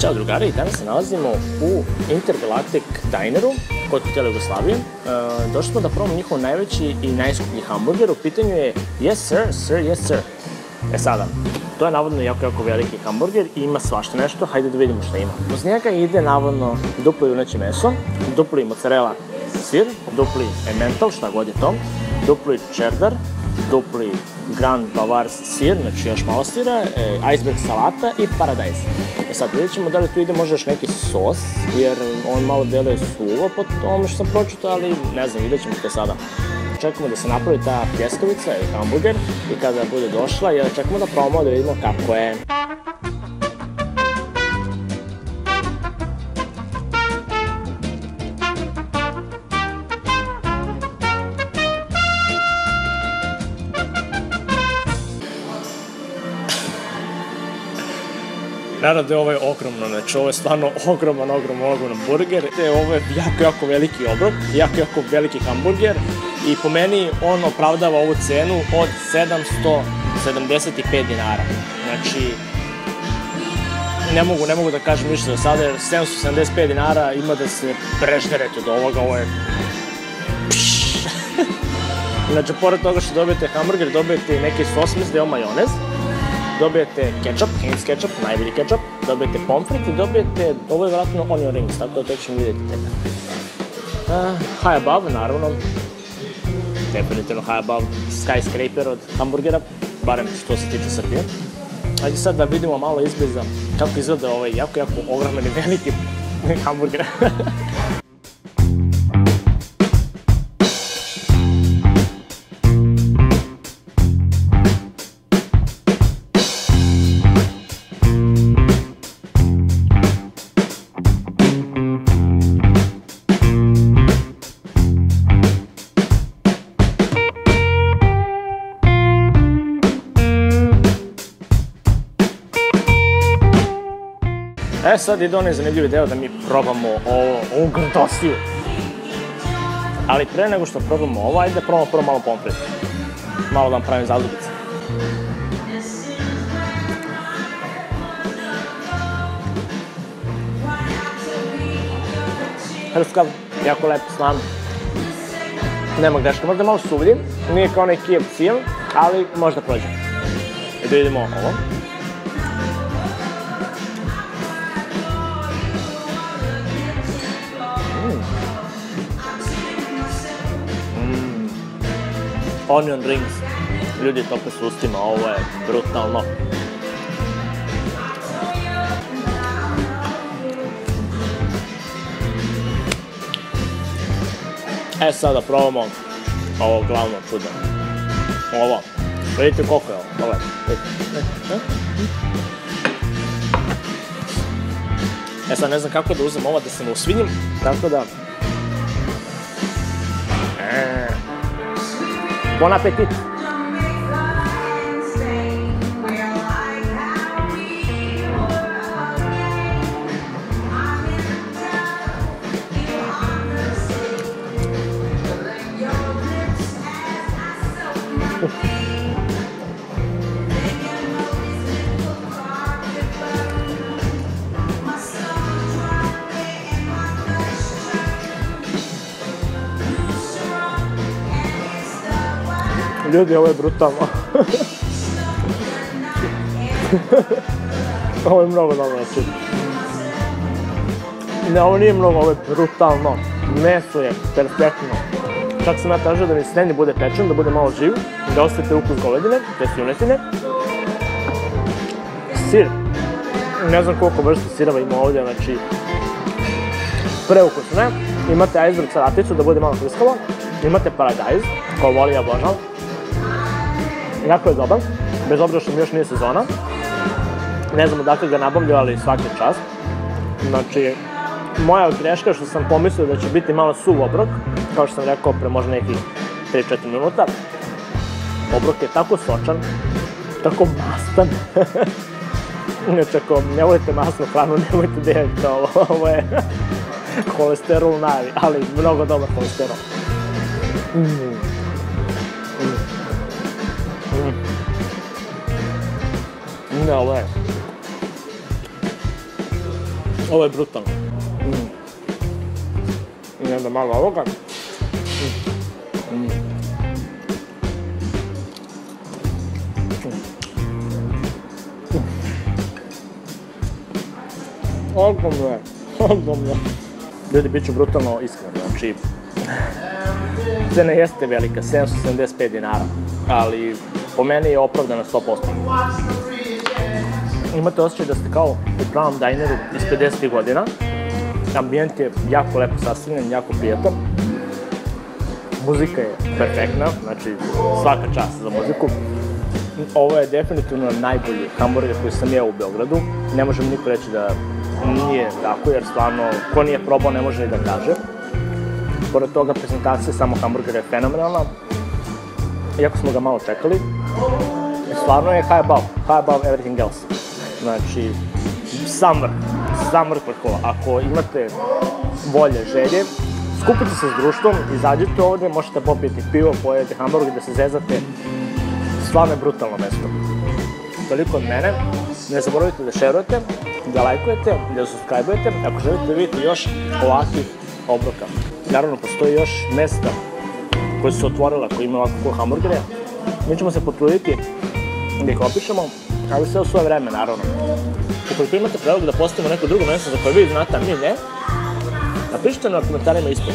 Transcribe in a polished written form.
Ćao drugari, danas se nalazimo u Intergalactic Dineru kod hotela Jugoslavije. Došli smo da probamo njihov najveći i najskuplji hamburger. U pitanju je yes sir, yes sir. Sada, to je navodno jako veliki hamburger i ima svašta nešto, hajde da vidimo šta ima. Uz njega ide navodno duplo juneće meso, dupli mozzarella sir, dupli emmental, šta god je to, dupli cheddar, dupli Grand Bavars sir, znači još malo sira, iceberg salata i paradajz. Sad vidjet ćemo da li tu ide možda još neki sos, jer on malo deluje suvo po tome što sam pročitao, ali ne znam, vidjet ćemo to sada. Čekamo da se napravi ta pljeskavica ili hamburger i kada bude došla, jer čekamo da probamo da vidimo kako je. Naravno da je ovo ogromno, znači ovo je stvarno ogroman burger. Ovo je jako veliki obrok, jako veliki hamburger i po meni on opravdava ovu cenu od 775 dinara. Znači, ne mogu da kažem ništa do sada jer 775 dinara ima da se prežderete od ovoga, ovo je Znači, pored toga što dobijete hamburger, dobijete i neki sos, mislim da je ovo majonez. Dobijete ketchup, Heinz ketchup, najbolji ketchup, dobijete pomfrit i dobijete, ovo je vjerojatno onion rings, tako da to ćemo vidjeti tega. High above, naravno, definitivno high above, skyscraper od hamburgera, barem što se tiče Srbije. Ajde sad da vidimo malo izbliza kako izgleda ovaj jako ogroman i veliki hamburger. Sad ide onaj zanimljivi deo da mi probamo ovu grdosiju. Ali pre nego što probamo ovo, ajde da probamo prvo malo pomfrit. Malo da vam pravim zaljubice. Hrskav, jako lep, slan. Nema greška, možda malo suvlji. Nije kao onaj KFC, ali možda prođe. I da vidimo ovo. Onion rings, ljudi tope s ustima, ovo je brutalno. Sada probamo ovo glavno čudo. Ovo, vidite koliko je ovo, sad ne znam kako da uzem ovo da se ne usvinim, tako da... Bon appetit! Ljudi, ovo je brutalno. Ovo je mnogo dobro način. Ne, ovo nije mnogo, ovo je brutalno. Meso je perfektno. Čak sam ja tražio da mi sve ne bude pečen, da bude malo živ, da osjetite ukus govedine, te junetine. Sir. Ne znam koliko vrsta sirava ima ovdje, znači... Preukusno je. Imate iceberg salaticu da bude malo hrskavo. Imate paradajz, kao voli ja obožavam. Jako je dobar, bez obzira što mi još nije sezona. Ne znam odakle ga nabavljaju, ali svaki čast. Znači, moja greška je što sam pomislio da će biti malo suv obrok, kao što sam rekao pre možda nekih 3-4 minuta. Obrok je tako sočan, tako mastan. Znači, ako ne volite masnu hranu, nemojte da jedete ovo. Ovo je kolesterol najavi, ali mnogo dobar kolesterol. Ne, ovo je Ovo je brutalno. I onda malo ovoga. Ogromno. Ljudi, bit ću brutalno iskren, znači, cena jeste velika, 775 dinara, ali po meni je opravdana 100%. Imate osjećaj da ste kao u pravom dineru iz 50. godina, ambijent je jako lepo sastavljen, jako prijatan, muzika je perfektna, znači svaka čast za muziku. Ovo je definitivno najbolji hamburger koji sam jeo u Beogradu, ne može mi niko reći da nije tako, jer stvarno, ko nije probao ne može ni da kaže. Pored toga, prezentacija samo hamburgera je fenomenalna, iako smo ga malo čekali. I stvarno je high above everything else. Znači, sam vrh vrhova. Ako imate volje, želje, skupite se s društvom, izađite ovdje, možete popiti pivo, pojedete hamburger, da se zezate. Stvarno je brutalno mesto. Toliko od mene. Ne zaboravite da šerujete, da lajkujete, da subscribe-ujete ako želite da vidite još ovakvih obroka. Naravno, postoji još mesta koje su se otvorila, koje imaju ovakve hamburgere. Mi ćemo se potruditi da ih opišemo, ali sve u svoje vreme, naravno. Ukoliko imate predlog da postavimo neko drugo mesto za koje vi znate, a mi ne, napišite na komentarima ispod.